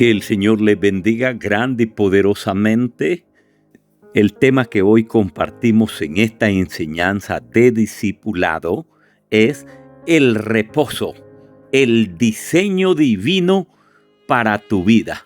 Que el Señor les bendiga grande y poderosamente. El tema que hoy compartimos en esta enseñanza de discipulado es el reposo, el diseño divino para tu vida.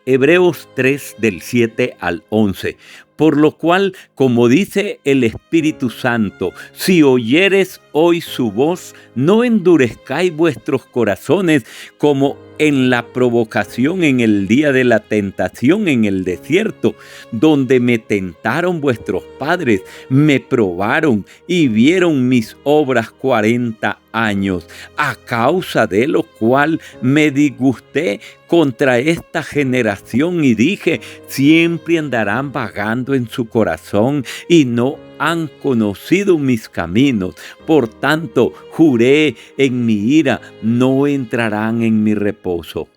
Hebreos 3 del 7 al 11. Por lo cual, como dice el Espíritu Santo, si oyeres hoy su voz, no endurezcáis vuestros corazones como en la provocación en el día de la tentación en el desierto, donde me tentaron vuestros padres, me probaron y vieron mis obras 40 años, a causa de lo cual me disgusté contra esta generación y dije, siempre andarán vagando en su corazón y no han conocido mis caminos. Por tanto, juré en mi ira, no entrarán en mi reposo.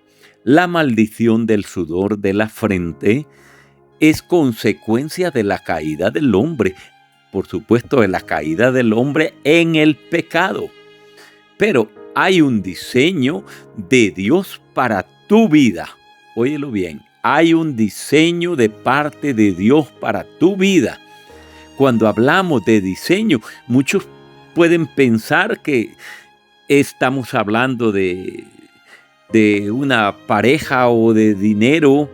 La maldición del sudor de la frente es consecuencia de la caída del hombre. Por supuesto, de la caída del hombre en el pecado. Pero hay un diseño de Dios para tu vida. Óyelo bien, hay un diseño de parte de Dios para tu vida. Cuando hablamos de diseño, muchos pueden pensar que estamos hablando de una pareja o de dinero.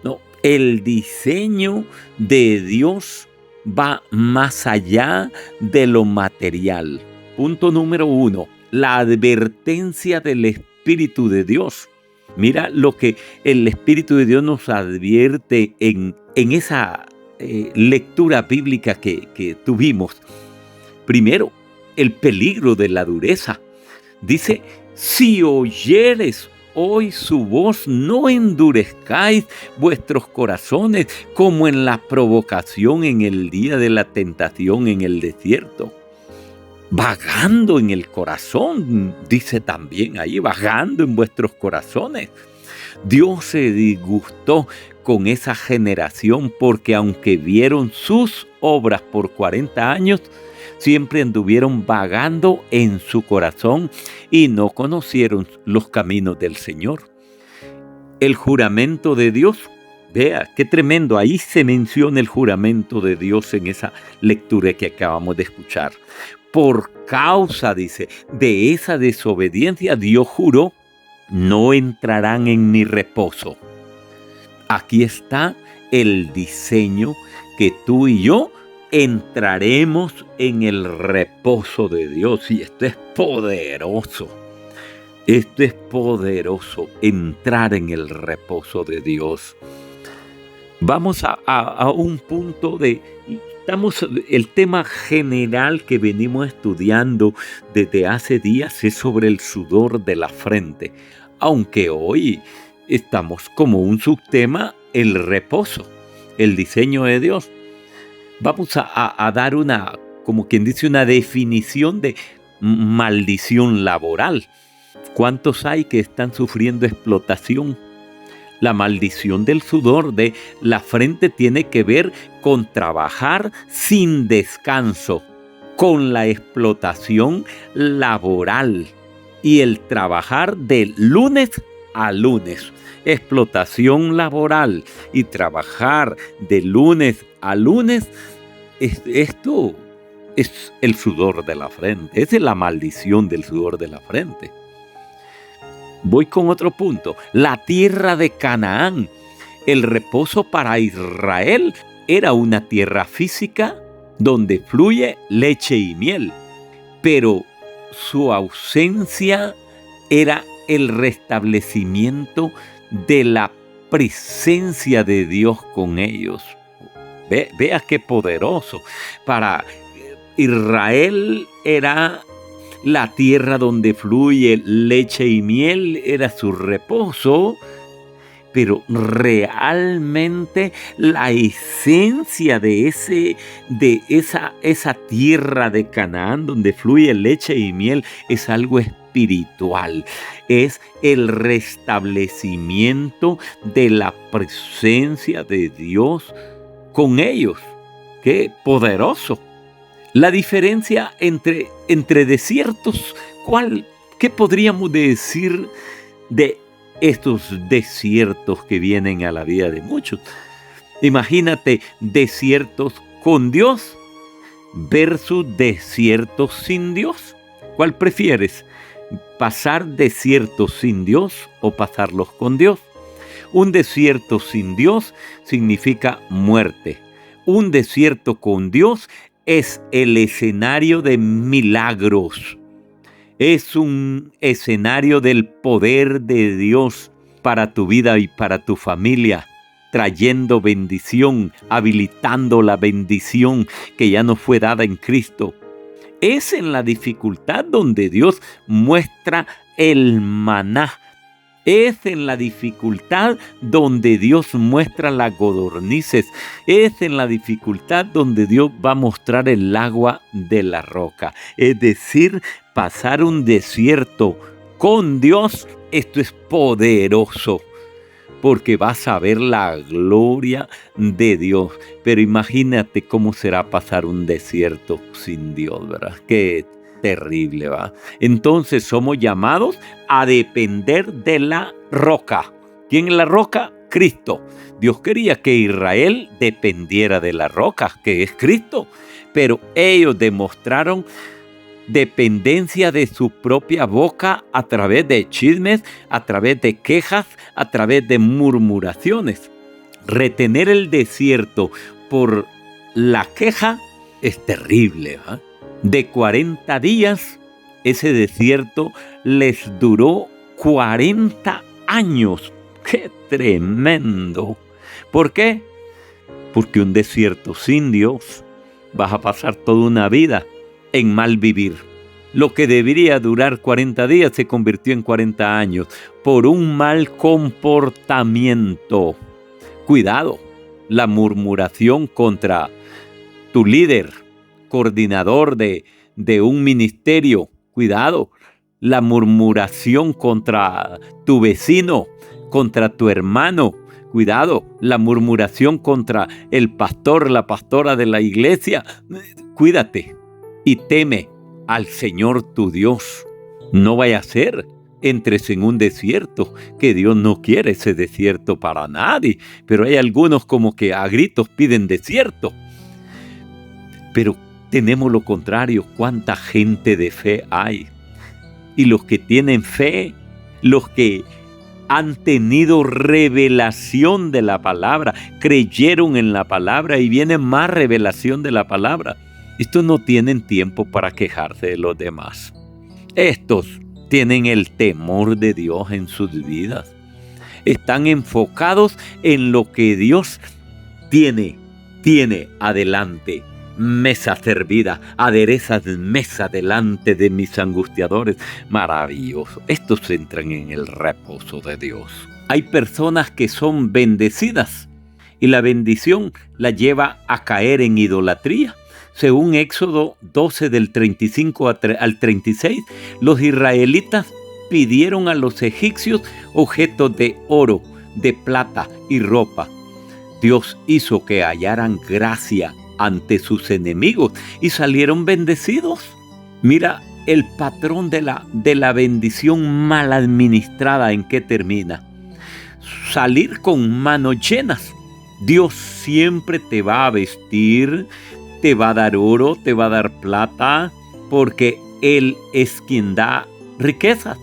No, el diseño de Dios va más allá de lo material. Punto número 1, la advertencia del Espíritu de Dios. Mira lo que el Espíritu de Dios nos advierte en esa lectura bíblica que tuvimos. Primero, el peligro de la dureza. Dice, si oyeres hoy su voz, no endurezcáis vuestros corazones como en la provocación en el día de la tentación en el desierto. Vagando en el corazón, dice también ahí, vagando en vuestros corazones. Dios se disgustó con esa generación porque aunque vieron sus obras por 40 años, siempre anduvieron vagando en su corazón y no conocieron los caminos del Señor. El juramento de Dios, vea qué tremendo, ahí se menciona el juramento de Dios en esa lectura que acabamos de escuchar. Por causa, dice, de esa desobediencia, Dios juró, no entrarán en mi reposo. Aquí está el diseño que tú y yo entraremos en el reposo de Dios. Y esto es poderoso. Esto es poderoso, entrar en el reposo de Dios. Vamos a un punto el tema general que venimos estudiando desde hace días es sobre el sudor de la frente. Aunque hoy estamos como un subtema, el reposo, el diseño de Dios. Vamos a dar como quien dice, una definición de maldición laboral. ¿Cuántos hay que están sufriendo explotación? La maldición del sudor de la frente tiene que ver con trabajar sin descanso, con la explotación laboral y el trabajar de lunes a lunes. Explotación laboral y trabajar de lunes a lunes, esto es el sudor de la frente, esa es la maldición del sudor de la frente. Voy con otro punto, la tierra de Canaán. El reposo para Israel era una tierra física donde fluye leche y miel, pero su ausencia era el restablecimiento de la presencia de Dios con ellos. Vea qué poderoso. Para Israel era la tierra donde fluye leche y miel, era su reposo, pero realmente la esencia de esa tierra de Canaán donde fluye leche y miel es algo espiritual, es el restablecimiento de la presencia de Dios con ellos. ¡Qué poderoso! La diferencia entre desiertos, ¿qué podríamos decir de estos desiertos que vienen a la vida de muchos. Imagínate desiertos con Dios versus desiertos sin Dios. ¿Cuál prefieres? ¿Pasar desiertos sin Dios o pasarlos con Dios? Un desierto sin Dios significa muerte. Un desierto con Dios es el escenario de milagros. Es un escenario del poder de Dios para tu vida y para tu familia, trayendo bendición, habilitando la bendición que ya nos fue dada en Cristo. Es en la dificultad donde Dios muestra el maná. Es en la dificultad donde Dios muestra las codornices. Es en la dificultad donde Dios va a mostrar el agua de la roca. Es decir, pasar un desierto con Dios, esto es poderoso, porque vas a ver la gloria de Dios. Pero imagínate cómo será pasar un desierto sin Dios, ¿verdad? Qué terrible, ¿va? Entonces somos llamados a depender de la roca. ¿Quién es la roca? Cristo. Dios quería que Israel dependiera de la roca, que es Cristo. Pero ellos demostraron dependencia de su propia boca a través de chismes, a través de quejas, a través de murmuraciones. Retener el desierto por la queja es terrible, ¿va? De 40 días, ese desierto les duró 40 años. ¡Qué tremendo! ¿Por qué? Porque un desierto sin Dios vas a pasar toda una vida en mal vivir. Lo que debería durar 40 días se convirtió en 40 años por un mal comportamiento. Cuidado, la murmuración contra tu líder, coordinador de un ministerio. Cuidado, la murmuración contra tu vecino, contra tu hermano. Cuidado, la murmuración contra el pastor, la pastora de la iglesia. Cuídate y teme al Señor tu Dios. No vaya a ser entres en un desierto, que Dios no quiere ese desierto para nadie. Pero hay algunos como que a gritos piden desierto. Pero tenemos lo contrario, cuánta gente de fe hay. Y los que tienen fe, los que han tenido revelación de la palabra, creyeron en la palabra y viene más revelación de la palabra. Estos no tienen tiempo para quejarse de los demás. Estos tienen el temor de Dios en sus vidas. Están enfocados en lo que Dios tiene adelante. Mesa servida, aderezas mesa delante de mis angustiadores. Maravilloso. Estos entran en el reposo de Dios. Hay personas que son bendecidas y la bendición la lleva a caer en idolatría. Según Éxodo 12 del 35 al 36, los israelitas pidieron a los egipcios objetos de oro, de plata y ropa. Dios hizo que hallaran gracia ante sus enemigos y salieron bendecidos. Mira el patrón de la bendición mal administrada, ¿en qué termina? Salir con manos llenas. Dios siempre te va a vestir, te va a dar oro, te va a dar plata, porque Él es quien da riquezas.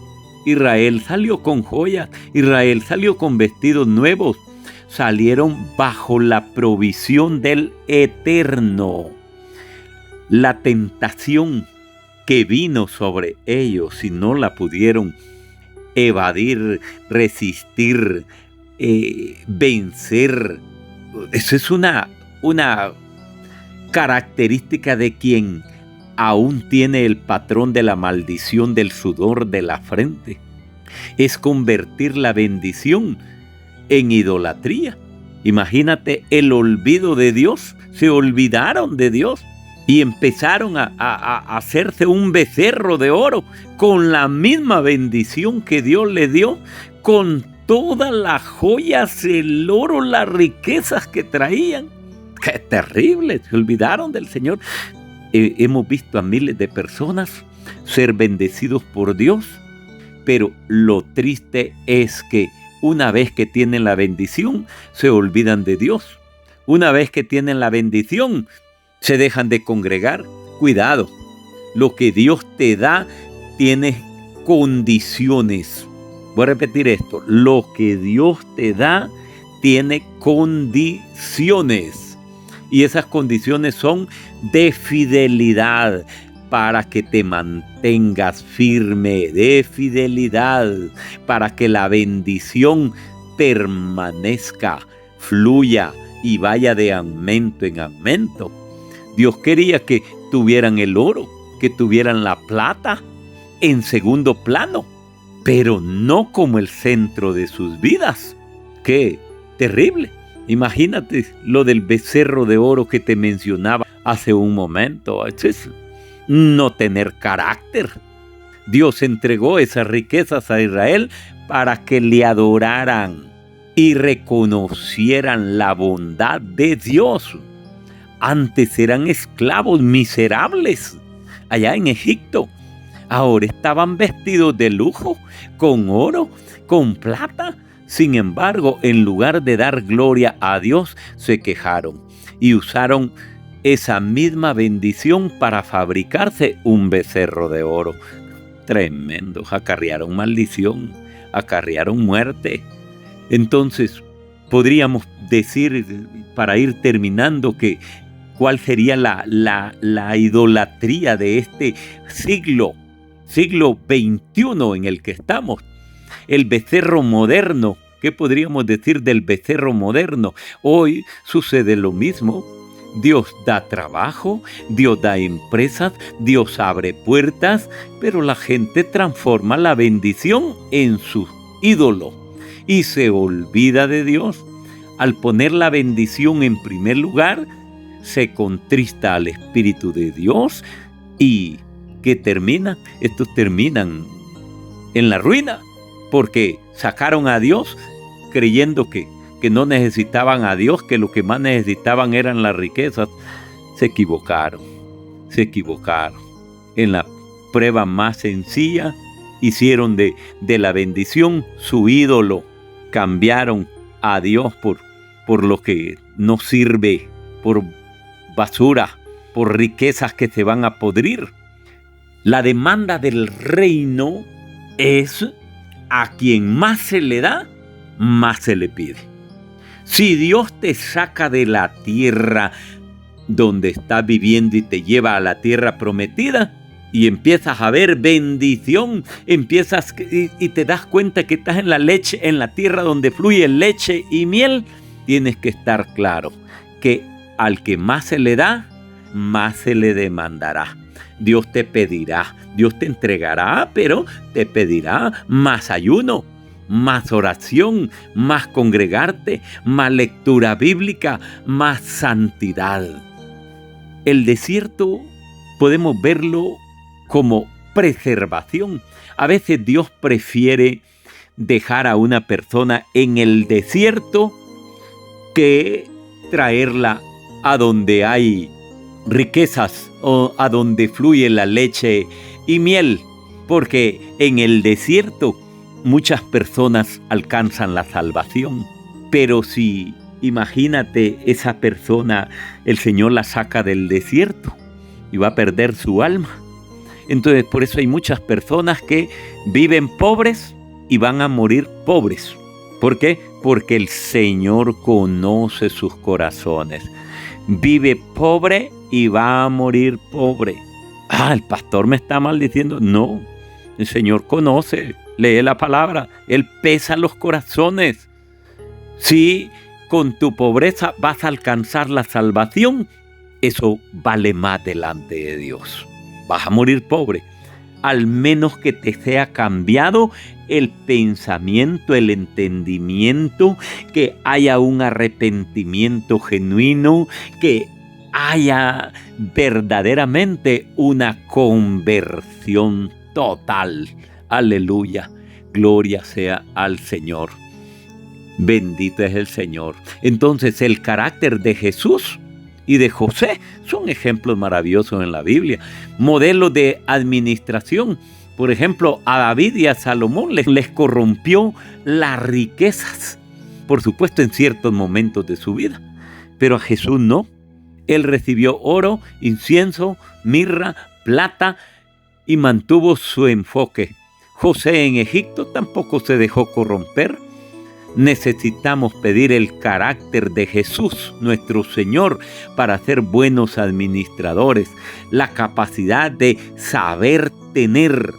Israel salió con joyas, Israel salió con vestidos nuevos, salieron bajo la provisión del Eterno. La tentación que vino sobre ellos, si no la pudieron evadir, resistir, vencer, eso es una característica de quien aún tiene el patrón de la maldición del sudor de la frente. Es convertir la bendición en idolatría. Imagínate el olvido de Dios. Se olvidaron de Dios y empezaron a hacerse un becerro de oro con la misma bendición que Dios le dio, con todas las joyas, el oro, las riquezas que traían. ¡Qué terrible! Se olvidaron del Señor. Hemos visto a miles de personas ser bendecidos por Dios Pero lo triste es que una vez que tienen la bendición, se olvidan de Dios. Una vez que tienen la bendición, se dejan de congregar. Cuidado, lo que Dios te da tiene condiciones. Voy a repetir esto. Lo que Dios te da tiene condiciones. Y esas condiciones son de fidelidad, para que te mantengas firme, de fidelidad, para que la bendición permanezca, fluya y vaya de aumento en aumento. Dios quería que tuvieran el oro, que tuvieran la plata en segundo plano, pero no como el centro de sus vidas. ¡Qué terrible! Imagínate lo del becerro de oro que te mencionaba hace un momento. Es no tener carácter. Dios entregó esas riquezas a Israel para que le adoraran y reconocieran la bondad de Dios. Antes eran esclavos miserables allá en Egipto. Ahora estaban vestidos de lujo, con oro, con plata. Sin embargo, en lugar de dar gloria a Dios, se quejaron y usaron esa misma bendición para fabricarse un becerro de oro. Tremendo, acarrearon maldición, acarrearon muerte. Entonces, podríamos decir, para ir terminando, que cuál sería la idolatría de este siglo XXI en el que estamos. El becerro moderno. ¿Qué podríamos decir del becerro moderno? Hoy sucede lo mismo. Dios da trabajo, Dios da empresas, Dios abre puertas, pero la gente transforma la bendición en su ídolo y se olvida de Dios. Al poner la bendición en primer lugar, se contrista al Espíritu de Dios y ¿qué termina? Estos terminan en la ruina, porque sacaron a Dios creyendo que no necesitaban a Dios, que lo que más necesitaban eran las riquezas. Se equivocaron. En la prueba más sencilla, hicieron de la bendición su ídolo. Cambiaron a Dios por lo que no sirve, por basura, por riquezas que se van a podrir. La demanda del reino es: a quien más se le da, más se le pide. Si Dios te saca de la tierra donde estás viviendo y te lleva a la tierra prometida y empiezas a ver bendición, y te das cuenta que estás en la tierra donde fluye leche y miel, tienes que estar claro que al que más se le da, más se le demandará. Dios te pedirá, Dios te entregará, pero te pedirá más ayuno, más oración, más congregarte, más lectura bíblica, más santidad. El desierto podemos verlo como preservación. A veces Dios prefiere dejar a una persona en el desierto que traerla a donde hay riquezas o a donde fluye la leche y miel, porque en el desierto muchas personas alcanzan la salvación. Pero si, imagínate, esa persona, el Señor la saca del desierto y va a perder su alma. Entonces, por eso hay muchas personas que viven pobres y van a morir pobres. ¿Por qué? Porque el Señor conoce sus corazones. Vive pobre y va a morir pobre. El pastor me está maldiciendo. No, el Señor conoce. Lee la palabra, Él pesa los corazones. Si con tu pobreza vas a alcanzar la salvación, eso vale más delante de Dios. Vas a morir pobre, al menos que te sea cambiado el pensamiento, el entendimiento, que haya un arrepentimiento genuino, que haya verdaderamente una conversión total. Aleluya, gloria sea al Señor. Bendito es el Señor. Entonces, el carácter de Jesús y de José son ejemplos maravillosos en la Biblia. Modelos de administración. Por ejemplo, a David y a Salomón les corrompió las riquezas. Por supuesto, en ciertos momentos de su vida. Pero a Jesús no. Él recibió oro, incienso, mirra, plata y mantuvo su enfoque. José en Egipto tampoco se dejó corromper. Necesitamos pedir el carácter de Jesús, nuestro Señor, para ser buenos administradores. La capacidad de saber tener.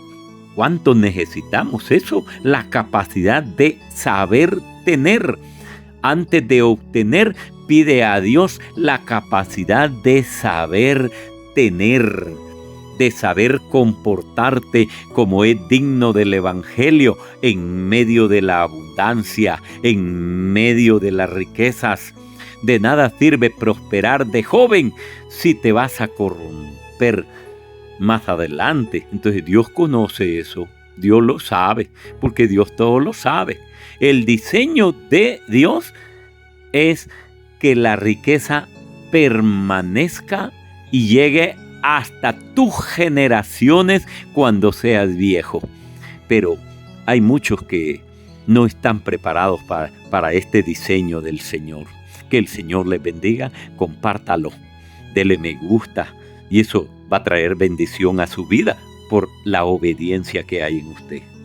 ¿Cuánto necesitamos eso? La capacidad de saber tener. Antes de obtener, pide a Dios la capacidad de saber tener, de saber comportarte como es digno del Evangelio en medio de la abundancia, en medio de las riquezas. De nada sirve prosperar de joven si te vas a corromper más adelante. Entonces Dios conoce eso, Dios lo sabe, porque Dios todo lo sabe. El diseño de Dios es que la riqueza permanezca y llegue hasta tus generaciones cuando seas viejo. Pero hay muchos que no están preparados para este diseño del Señor. Que el Señor les bendiga, compártalo, dele me gusta y eso va a traer bendición a su vida por la obediencia que hay en usted.